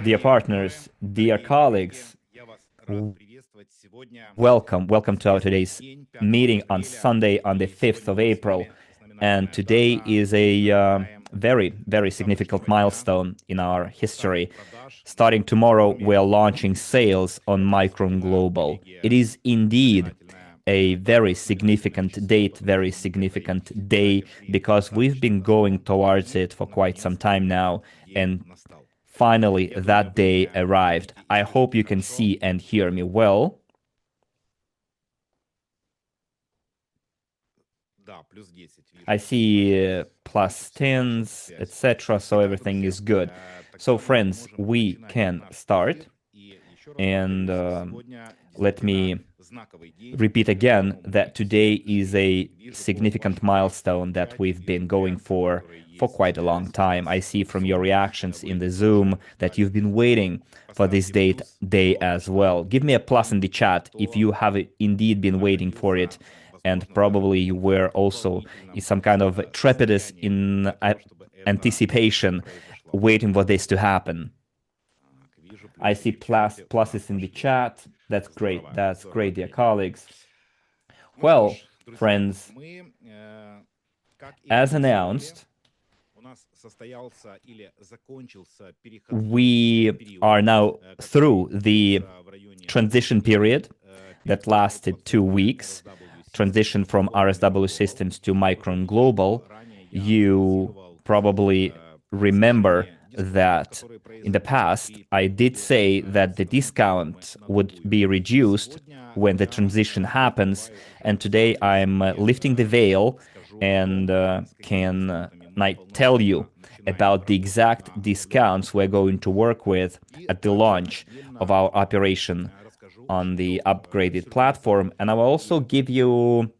Dear partners, dear colleagues, welcome to our today's meeting on Sunday, on the 5th of April. And today is a very significant milestone in our history. Starting tomorrow, we're launching sales on Micron Global. It is indeed a very significant date, very significant day, because we've been going towards it for quite some time now, and finally that day arrived. I hope you can see and hear me well. I see plus 10s, etc., so everything is good. So friends, we can start, and let me repeat again that today is a significant milestone that we've been going for quite a long time. I see from your reactions in the Zoom that you've been waiting for this day as well. Give me a plus in the chat if you have indeed been waiting for it, and probably you were also in some kind of trepidous in anticipation, waiting for this to happen. I see pluses in the chat. That's great, dear colleagues. Well, friends, as announced, we are now through the transition period that lasted 2 weeks, transition from RSW Systems to Micron Global. You probably remember that in the past, I did say that the discount would be reduced when the transition happens, and today I'm lifting the veil and can tell you about the exact discounts we're going to work with at the launch of our operation on the upgraded platform. And I will also give you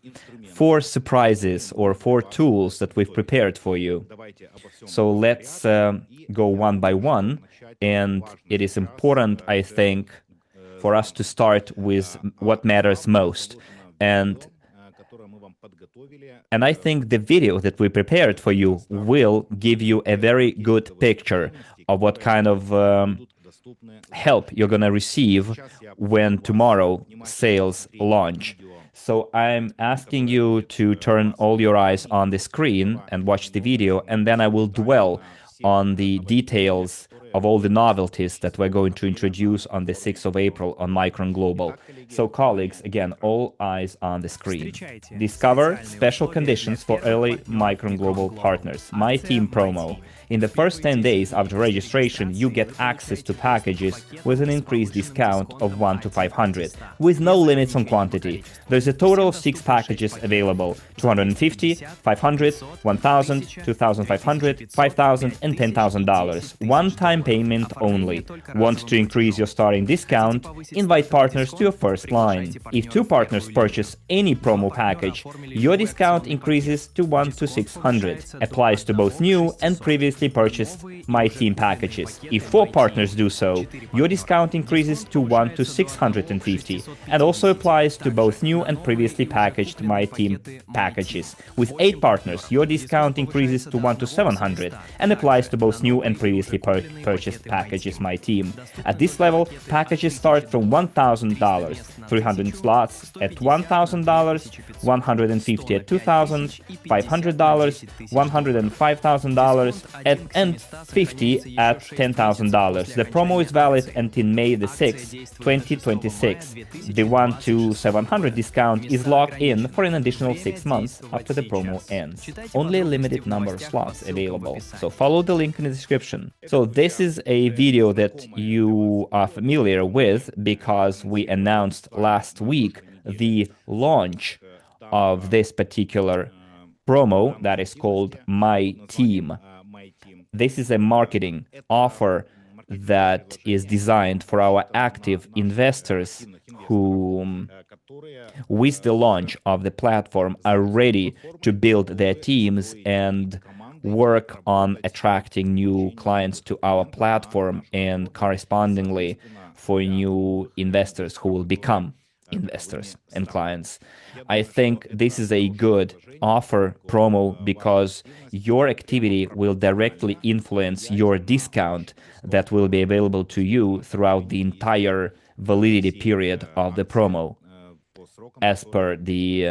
4 surprises or 4 tools that we've prepared for you. So let's go one by one. And it is important, I think, for us to start with what matters most. And I think the video that we prepared for you will give you a very good picture of what kind of help you're going to receive when tomorrow sales launch. So I'm asking you to turn all your eyes on the screen and watch the video, and then I will dwell on the details of all the novelties that we're going to introduce on the 6th of April on Micron Global. So colleagues, again, all eyes on the screen. Discover special conditions for early Micron Global partners. My Team promo. In the first 10 days after registration, you get access to packages with an increased discount of 1 to 500, with no limits on quantity. There's a total of 6 packages available: 250, 500, 1,000, 2,500, 5,000, and $10,000. One-time payment only. Want to increase your starting discount? Invite partners to your first line. If 2 partners purchase any promo package, your discount increases to 1 to 600. Applies to both new and previously purchased My Team packages. If 4 partners do so, your discount increases to 1 to 650, and also applies to both new and previously packaged My Team packages. With 8 partners, your discount increases to 1 to 700, and applies to both new and previously purchased packages My Team. At this level, packages start from $1,000, 300 slots at $1,000, 150 at $2,000, $500, $105,000, and 50 at $10,000. The promo is valid until May the 6th, 2026. The 1 to 700 discount is locked in for an additional 6 months after the promo ends. Only a limited number of slots available, so follow the link in the description. So this is a video that you are familiar with because we announced last week the launch of this particular promo that is called My Team. This is a marketing offer that is designed for our active investors who, with the launch of the platform, are ready to build their teams and work on attracting new clients to our platform, and correspondingly for new investors who will become investors and clients. I think this is a good offer promo because your activity will directly influence your discount that will be available to you throughout the entire validity period of the promo as per the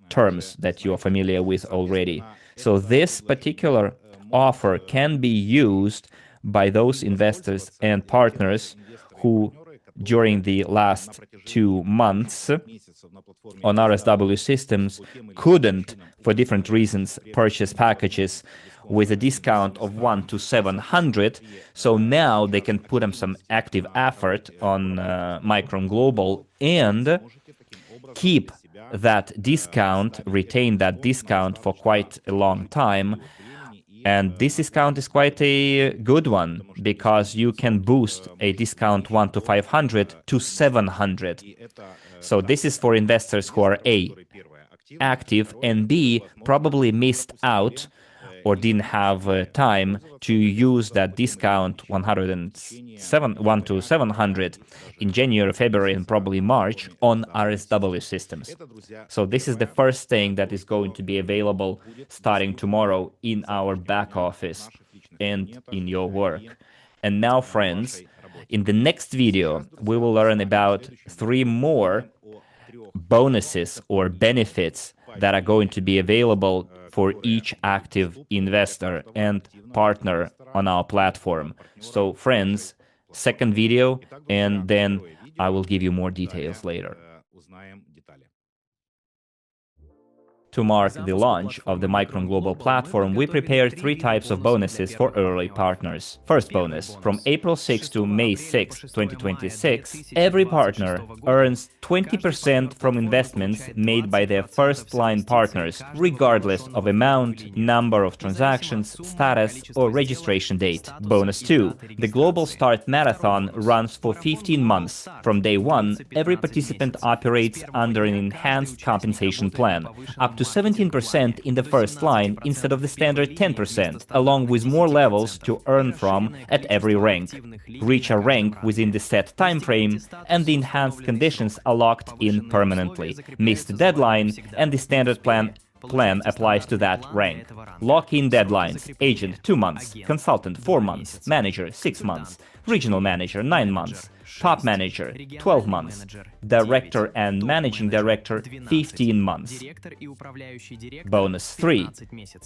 terms that you are familiar with already. So this particular offer can be used by those investors and partners who during the last 2 months on RSW systems couldn't, for different reasons, purchase packages with a discount of 1 to 700. So now they can put in some active effort on Micron Global and keep that discount, retain that discount for quite a long time. And this discount is quite a good one because you can boost a discount 1 to 500 to 700. So this is for investors who are A, active, and B, probably missed out or didn't have time to use that discount 1 to 700 in January, February, and probably March on RSW systems. So this is the first thing that is going to be available starting tomorrow in our back office and in your work. And now, friends, in the next video, we will learn about 3 more bonuses or benefits that are going to be available for each active investor and partner on our platform. So friends, second video, and then I will give you more details later. To mark the launch of the Micron Global platform, we prepared 3 types of bonuses for early partners. First bonus, from April 6 to May 6, 2026, every partner earns 20% from investments made by their first-line partners, regardless of amount, number of transactions, status, or registration date. Bonus 2, the Global Start Marathon runs for 15 months. From day 1, every participant operates under an enhanced compensation plan, up to 17% in the first line instead of the standard 10%, along with more levels to earn from at every rank. Reach a rank within the set time frame, and the enhanced conditions are locked in permanently. Miss the deadline, and the standard plan applies to that rank. Lock-in deadlines: agent 2 months, consultant 4 months, manager 6 months, regional manager 9 months, top manager 12 months, director and managing director 15 months. Bonus 3.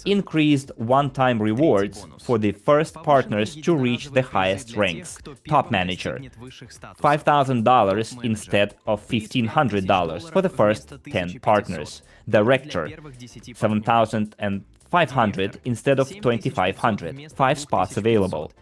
Increased one-time rewards for the first partners to reach the highest ranks. Top manager, $5,000 instead of $1,500 for the first 10 partners. Director, $7,500 instead of $2,500. 5 spots available.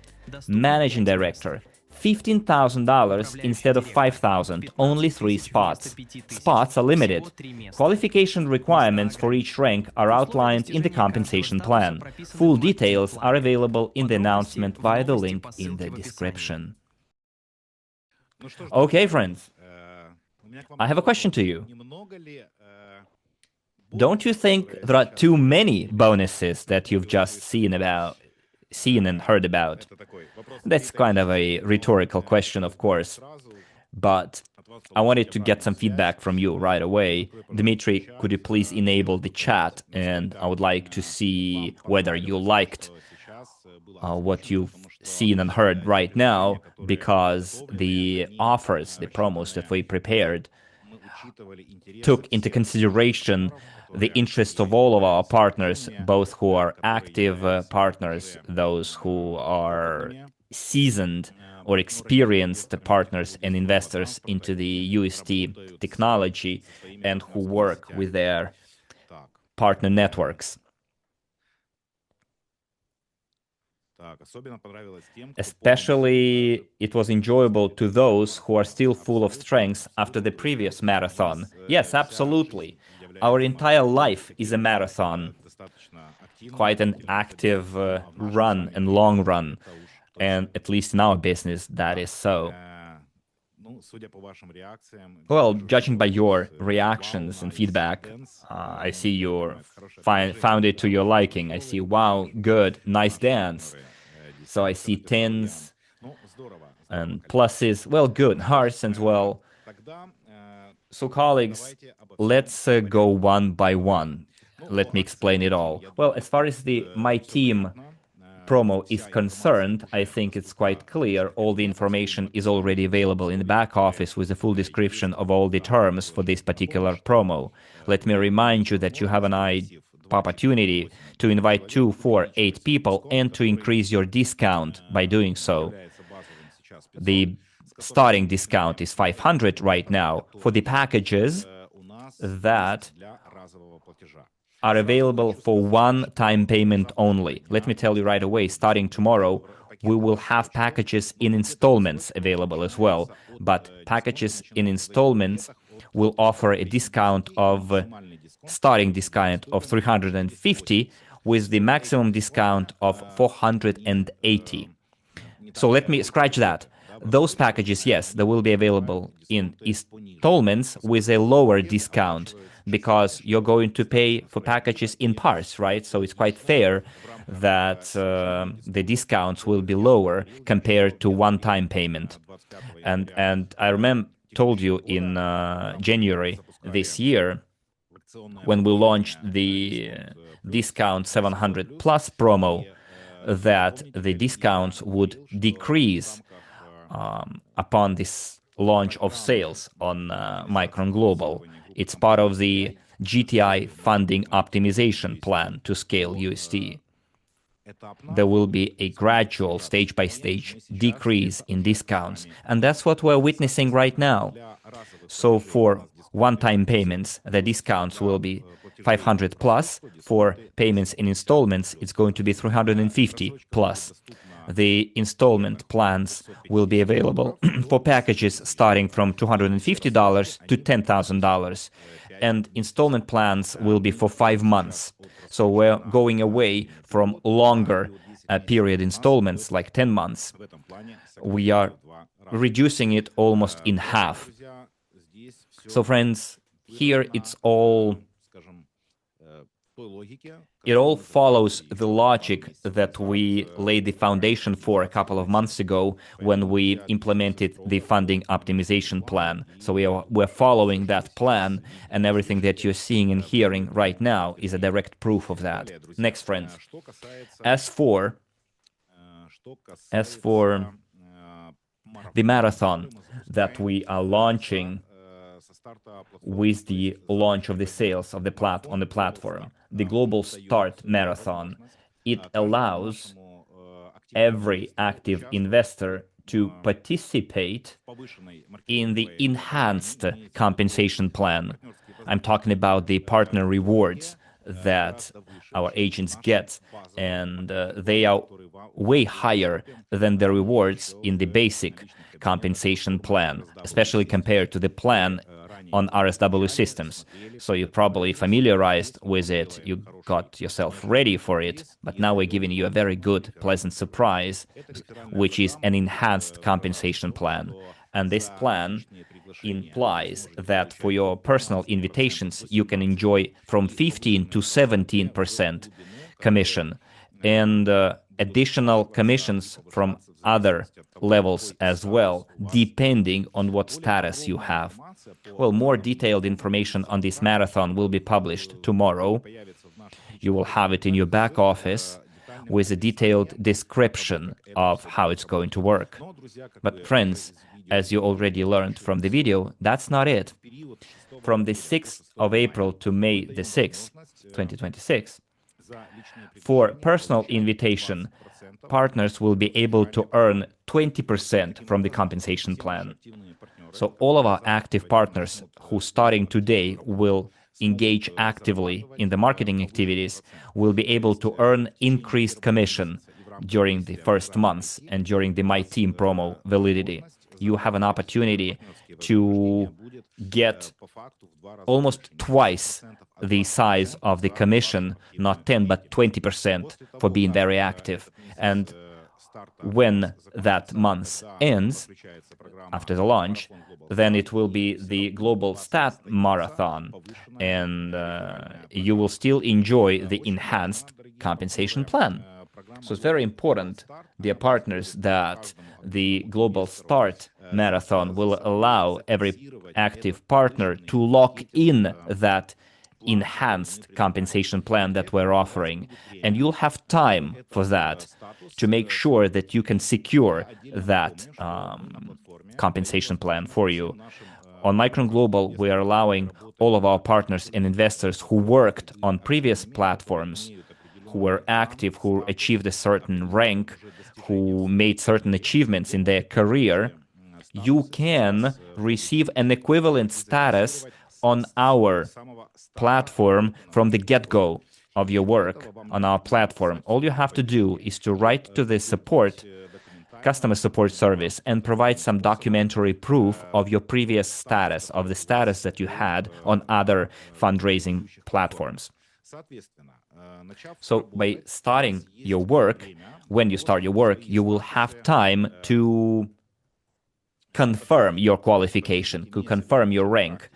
Managing director, $15,000 instead of $5,000, only 3 spots. Spots are limited. Qualification requirements for each rank are outlined in the compensation plan. Full details are available in the announcement via the link in the description. Okay, friends, I have a question to you. Don't you think there are too many bonuses that you've just seen and heard about? That's kind of a rhetorical question, of course, but I wanted to get some feedback from you right away. Dmitry, could you please enable the chat? And I would like to see whether you liked what you've seen and heard right now, because the offers, the promos that we prepared, took into consideration the interest of all of our partners, both who are active partners, those who are seasoned or experienced partners and investors into the UST technology, and who work with their partner networks. Especially, it was enjoyable to those who are still full of strength after the previous marathon. Yes, absolutely. Our entire life is a marathon. Quite an active run and long run. And at least in our business, that is so. Well, judging by your reactions and feedback, I see you found it to your liking. I see, wow, good, nice dance. So I see 10s and pluses. Well, good, hearts as well. So, colleagues, let's go one by one. Let me explain it all. Well, as far as the My Team promo is concerned, I think it's quite clear. All the information is already available in the back office with a full description of all the terms for this particular promo. Let me remind you that you have an opportunity to invite 2, 4, 8 people and to increase your discount by doing so. The starting discount is 500 right now for the packages that are available for one-time payment only. Let me tell you right away, starting tomorrow, we will have packages in installments available as well, but packages in installments will offer a discount of starting discount of 350 with the maximum discount of 480. So let me scratch that. Those packages, yes, they will be available in installments with a lower discount because you're going to pay for packages in parts, right? So it's quite fair that the discounts will be lower compared to one-time payment. And I told you in January this year when we launched the discount 700 plus promo that the discounts would decrease upon this launch of sales on Micron Global. It's part of the GTI funding optimization plan to scale UST. There will be a gradual stage-by-stage decrease in discounts, and that's what we're witnessing right now. So for one-time payments, the discounts will be 500 plus. For payments in installments, it's going to be 350 plus. The installment plans will be available for packages starting from $250 to $10,000. And installment plans will be for 5 months. So we're going away from longer period installments, like 10 months. We are reducing it almost in half. So friends, here it all follows the logic that we laid the foundation for a couple of months ago when we implemented the funding optimization plan. So we're following that plan, and everything that you're seeing and hearing right now is a direct proof of that. Next, friends. As for the marathon that we are launching with the launch of the sales of on the platform, the Global Start Marathon, it allows every active investor to participate in the enhanced compensation plan. I'm talking about the partner rewards that our agents get, and they are way higher than the rewards in the basic compensation plan, especially compared to the plan on RSW systems. So you're probably familiarized with it, you got yourself ready for it, but now we're giving you a very good, pleasant surprise, which is an enhanced compensation plan. And this plan implies that for your personal invitations, you can enjoy from 15 to 17% commission and additional commissions from other levels as well, depending on what status you have. Well, more detailed information on this marathon will be published tomorrow. You will have it in your back office with a detailed description of how it's going to work. But friends, as you already learned from the video, that's not it. From the 6th of April to May the 6th, 2026, for personal invitation, partners will be able to earn 20% from the compensation plan. So all of our active partners who starting today will engage actively in the marketing activities will be able to earn increased commission during the first months and during the My Team promo validity. You have an opportunity to get almost twice the size of the commission, not 10, but 20% for being very active. And when that month ends, after the launch, then it will be the Global Stat Marathon, and you will still enjoy the enhanced compensation plan. So it's very important, dear partners, that the Global Start Marathon will allow every active partner to lock in that enhanced compensation plan that we're offering. And you'll have time for that to make sure that you can secure that compensation plan for you. On Micron Global, we are allowing all of our partners and investors who worked on previous platforms, who were active, who achieved a certain rank, who made certain achievements in their career, you can receive an equivalent status on our platform from the get-go of your work on our platform. All you have to do is to write to the customer support service and provide some documentary proof of your previous status, of the status that you had on other fundraising platforms. So by starting your work, when you start your work, you will have time to confirm your qualification, to confirm your rank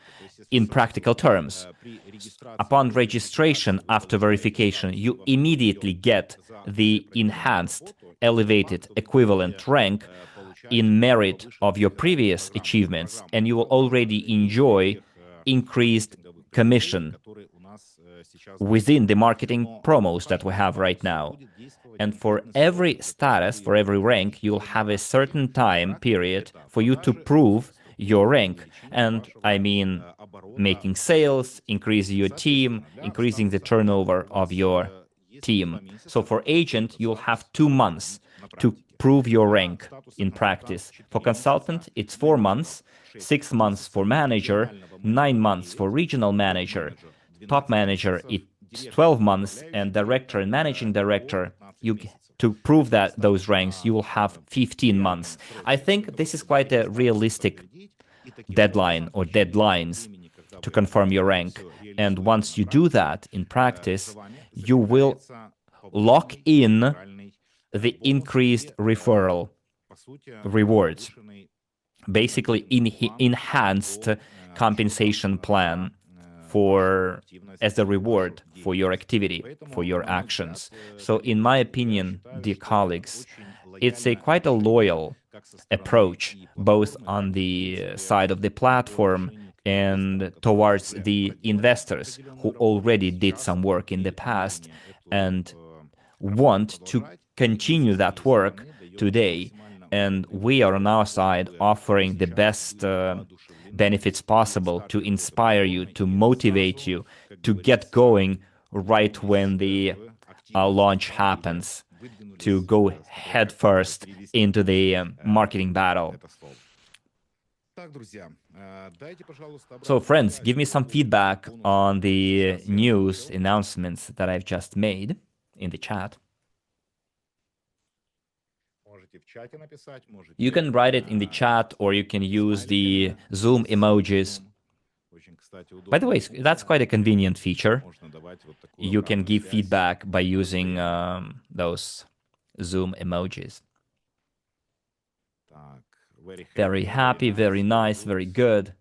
in practical terms. Upon registration after verification, you immediately get the enhanced, elevated, equivalent rank in merit of your previous achievements, and you will already enjoy increased commission within the marketing promos that we have right now. And for every status, for every rank, you'll have a certain time period for you to prove your rank. And I mean, making sales, increasing your team, increasing the turnover of your team. So for agent, you'll have 2 months to prove your rank in practice. For consultant, it's 4 months, 6 months for manager, 9 months for regional manager. Top manager, it's 12 months, and director and managing director, to prove that those ranks, you will have 15 months. I think this is quite a realistic deadline or deadlines to confirm your rank. And once you do that in practice, you will lock in the increased referral rewards, basically enhanced compensation plan as a reward for your activity, for your actions. So in my opinion, dear colleagues, it's quite a loyal approach, both on the side of the platform and towards the investors who already did some work in the past and want to continue that work today. And we are on our side offering the best benefits possible to inspire you, to motivate you, to get going right when the launch happens, to go headfirst into the marketing battle. So friends, give me some feedback on the news announcements that I've just made in the chat. You can write it in the chat, or you can use the Zoom emojis. By the way, that's quite a convenient feature. You can give feedback by using those Zoom emojis. Very happy, very nice, very good.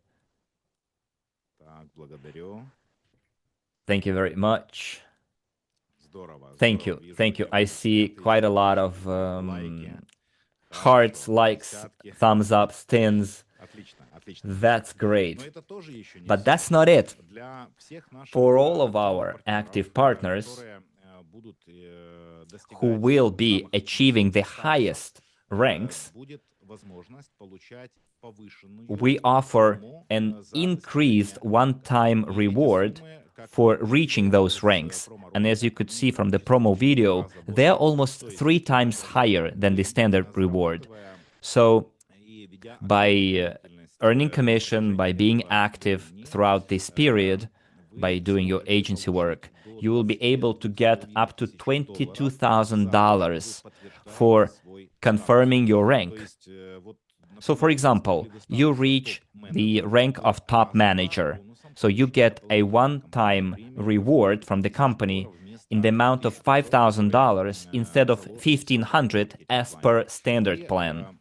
Thank you very much. Thank you, thank you. I see quite a lot of hearts, likes, thumbs up, stins. That's great. But that's not it. For all of our active partners who will be achieving the highest ranks, we offer an increased one-time reward for reaching those ranks. And as you could see from the promo video, they're almost 3 times higher than the standard reward. So by earning commission, by being active throughout this period, by doing your agency work, you will be able to get up to $22,000 for confirming your rank. So for example, you reach the rank of top manager. So you get a one-time reward from the company in the amount of $5,000 instead of $1,500 as per standard plan.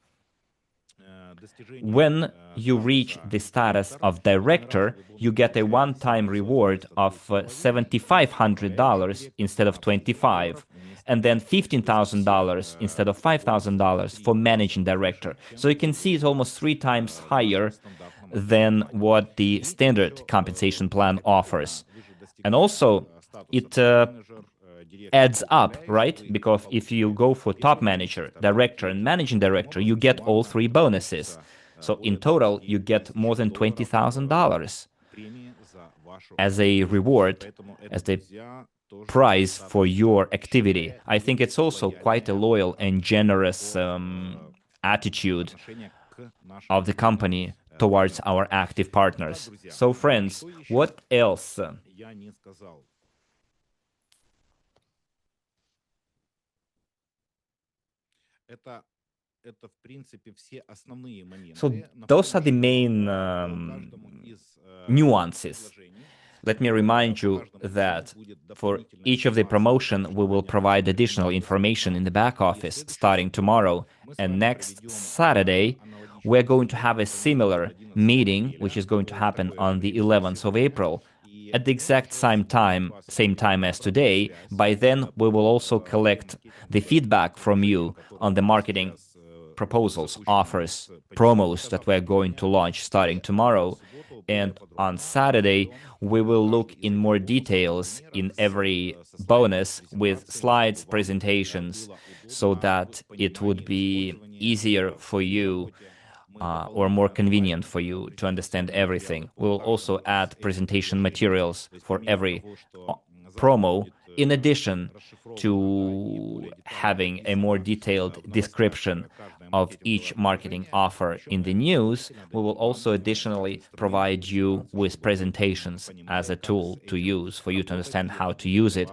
When you reach the status of director, you get a one-time reward of $7,500 instead of $25,000. and then $15,000 instead of $5,000 for managing director. So you can see it's almost 3 times higher than what the standard compensation plan offers. And also, it adds up, right? Because if you go for top manager, director, and managing director, you get all three bonuses. So in total, you get more than $20,000 as a reward, as the prize for your activity. I think it's also quite a loyal and generous attitude of the company towards our active partners. So, friends, what else? So those are the main nuances. Let me remind you that for each of the promotion, we will provide additional information in the back office starting tomorrow. And next Saturday, we're going to have a similar meeting, which is going to happen on the 11th of April at the exact same time as today. By then, we will also collect the feedback from you on the marketing proposals, offers, promos that we're going to launch starting tomorrow. And on Saturday, we will look in more details in every bonus with slides, presentations, so that it would be easier for you or more convenient for you to understand everything. We will also add presentation materials for every promo, in addition to having a more detailed description of each marketing offer in the news. We will also additionally provide you with presentations as a tool to use for you to understand how to use it.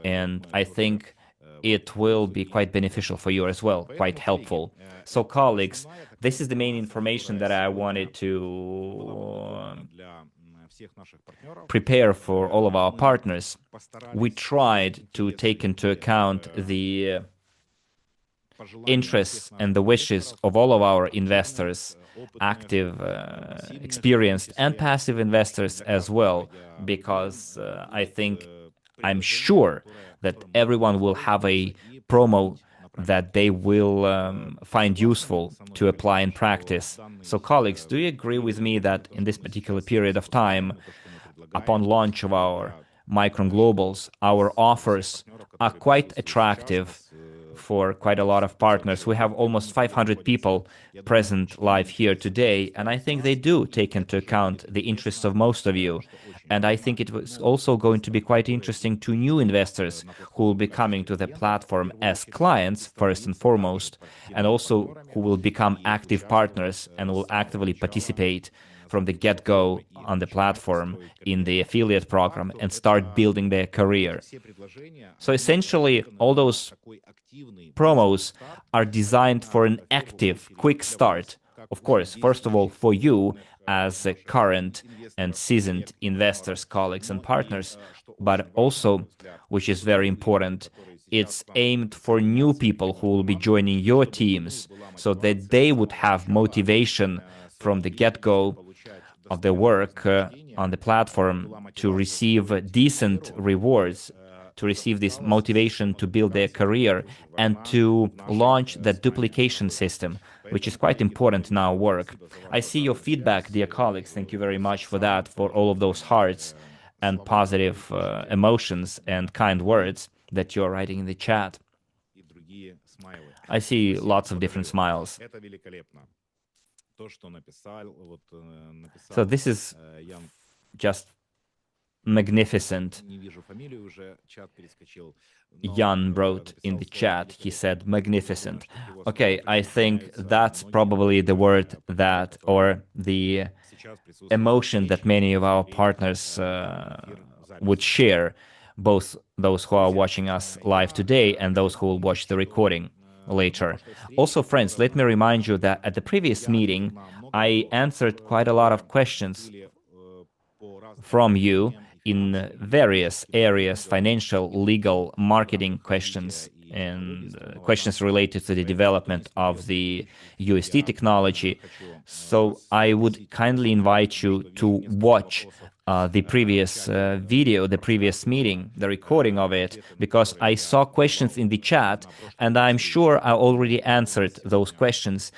And I think it will be quite beneficial for you as well, quite helpful. So, colleagues, this is the main information that I wanted to prepare for all of our partners. We tried to take into account the interests and the wishes of all of our investors, active, experienced, and passive investors as well, because I'm sure that everyone will have a promo that they will find useful to apply in practice. So, colleagues, do you agree with me that in this particular period of time, upon launch of our Micron Globals, our offers are quite attractive for quite a lot of partners? We have almost 500 people present live here today, and I think they do take into account the interests of most of you. And I think it was also going to be quite interesting to new investors who will be coming to the platform as clients, first and foremost, and also who will become active partners and will actively participate from the get-go on the platform in the affiliate program and start building their career. So essentially, all those promos are designed for an active, quick start. Of course, first of all, for you as a current and seasoned investors, colleagues, and partners, but also, which is very important, it's aimed for new people who will be joining your teams so that they would have motivation from the get-go of their work on the platform to receive decent rewards, to receive this motivation to build their career, and to launch that duplication system, which is quite important in our work. I see your feedback, dear colleagues. Thank you very much for that, for all of those hearts and positive emotions and kind words that you're writing in the chat. I see lots of different smiles. So this is just magnificent. Jan wrote in the chat, he said magnificent. Okay, I think that's probably the word that, or the emotion that many of our partners would share, both those who are watching us live today and those who will watch the recording later. Also, friends, let me remind you that at the previous meeting, I answered quite a lot of questions from you in various areas, financial, legal, marketing questions, and questions related to the development of the UST technology. So I would kindly invite you to watch the previous video, the previous meeting, the recording of it, because I saw questions in the chat, and I'm sure I already answered those questions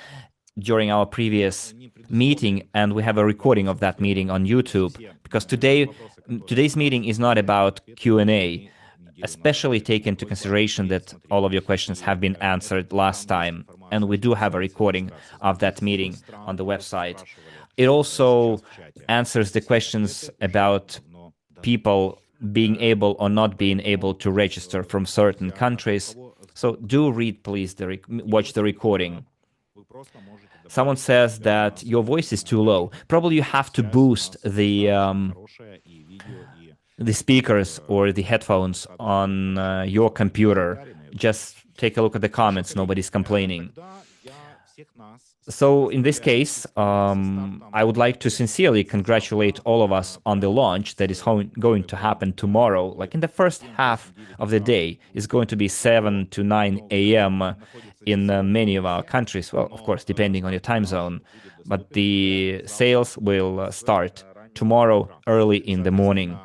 during our previous meeting, and we have a recording of that meeting on YouTube. Because today's meeting is not about Q&A, especially take into consideration that all of your questions have been answered last time, and we do have a recording of that meeting on the website. It also answers the questions about people being able or not being able to register from certain countries. So do read, please, watch the recording. Someone says that your voice is too low. Probably you have to boost the speakers or the headphones on your computer. Just take a look at the comments. Nobody's complaining. So in this case, I would like to sincerely congratulate all of us on the launch that is going to happen tomorrow. Like in the first half of the day, it's going to be 7 to 9 a.m. in many of our countries. Well, of course, depending on your time zone. But the sales will start tomorrow early in the morning,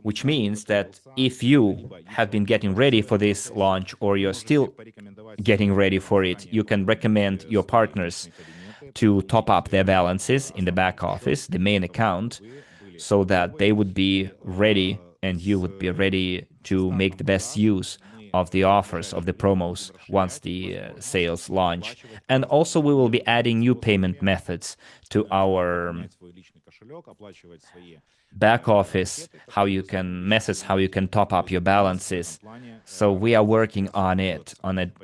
which means that if you have been getting ready for this launch or you're still getting ready for it, you can recommend your partners to top up their balances in the back office, the main account, so that they would be ready and you would be ready to make the best use of the offers, of the promos once the sales launch. And also we will be adding new payment methods to our back office, how you can top up your balances. So we are working on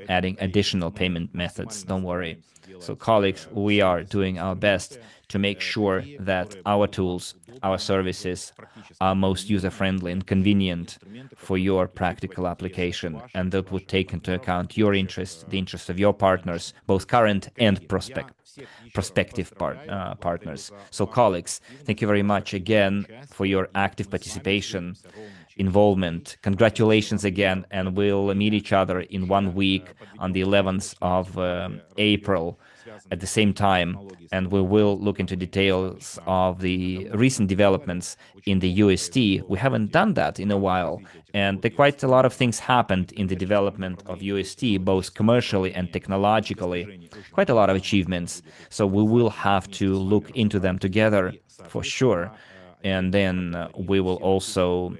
adding additional payment methods. Don't worry. So colleagues, we are doing our best to make sure that our tools, our services are most user-friendly and convenient for your practical application, and that would take into account your interests, the interests of your partners, both current and prospective partners. So colleagues, thank you very much again for your active participation, involvement. Congratulations again, and we'll meet each other in 1 week on the 11th of April at the same time, and we will look into details of the recent developments in the UST. We haven't done that in a while, and quite a lot of things happened in the development of UST, both commercially and technologically. Quite a lot of achievements, so we will have to look into them together for sure, and then we will also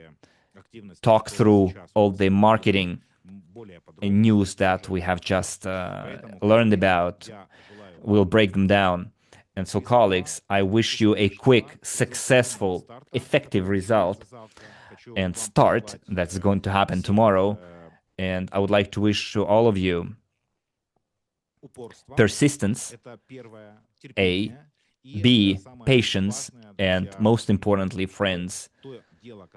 talk through all the marketing news that we have just learned about. We'll break them down. And so, colleagues, I wish you a quick, successful, effective result and start that's going to happen tomorrow. And I would like to wish to all of you persistence, A, B, patience, and most importantly, friends,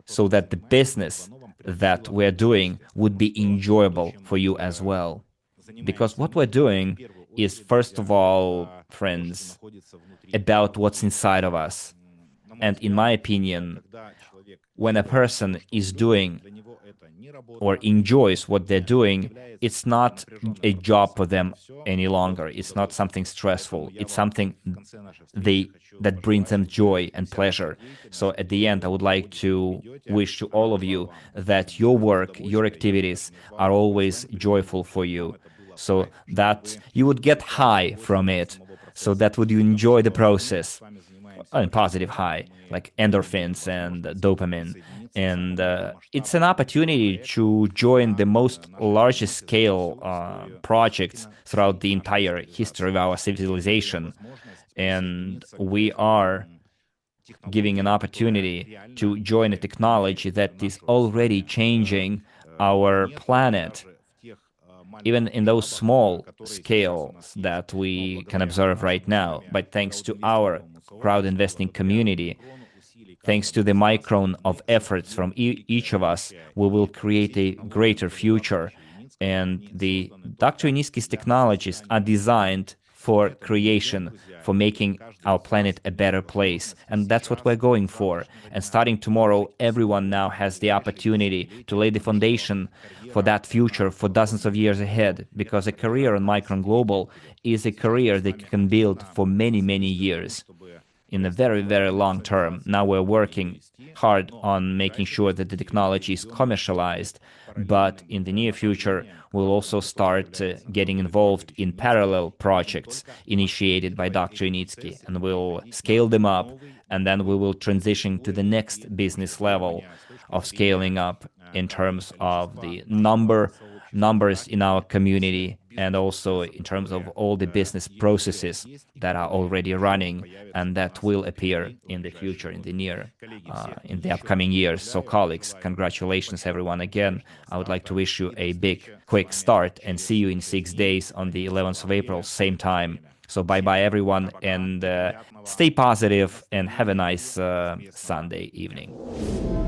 so that the business that we're doing would be enjoyable for you as well. Because what we're doing is, first of all, friends, about what's inside of us. And in my opinion, when a person is doing or enjoys what they're doing, it's not a job for them any longer. It's not something stressful. It's something that brings them joy and pleasure. So at the end, I would like to wish to all of you that your work, your activities are always joyful for you, so that you would get high from it, so that would you enjoy the process, a positive high, like endorphins and dopamine. And it's an opportunity to join the most largest scale projects throughout the entire history of our civilization. And we are giving an opportunity to join a technology that is already changing our planet, even in those small scales that we can observe right now. But thanks to our crowd investing community, thanks to the Micron of efforts from each of us, we will create a greater future. And the Dr. Iniski's technologies are designed for creation, for making our planet a better place. And that's what we're going for. And starting tomorrow, everyone now has the opportunity to lay the foundation for that future for dozens of years ahead, because a career on Micron Global is a career that you can build for many, many years. in the very, very long term. Now we're working hard on making sure that the technology is commercialized, but in the near future, we'll also start getting involved in parallel projects initiated by Dr. Initsky, and we'll scale them up, and then we will transition to the next business level of scaling up in terms of the numbers in our community, and also in terms of all the business processes that are already running and that will appear in the future, in the upcoming years. So colleagues, congratulations everyone again. I would like to wish you a big, quick start, and see you in 6 days on the 11th of April, same time. So bye-bye everyone, and stay positive and have a nice Sunday evening.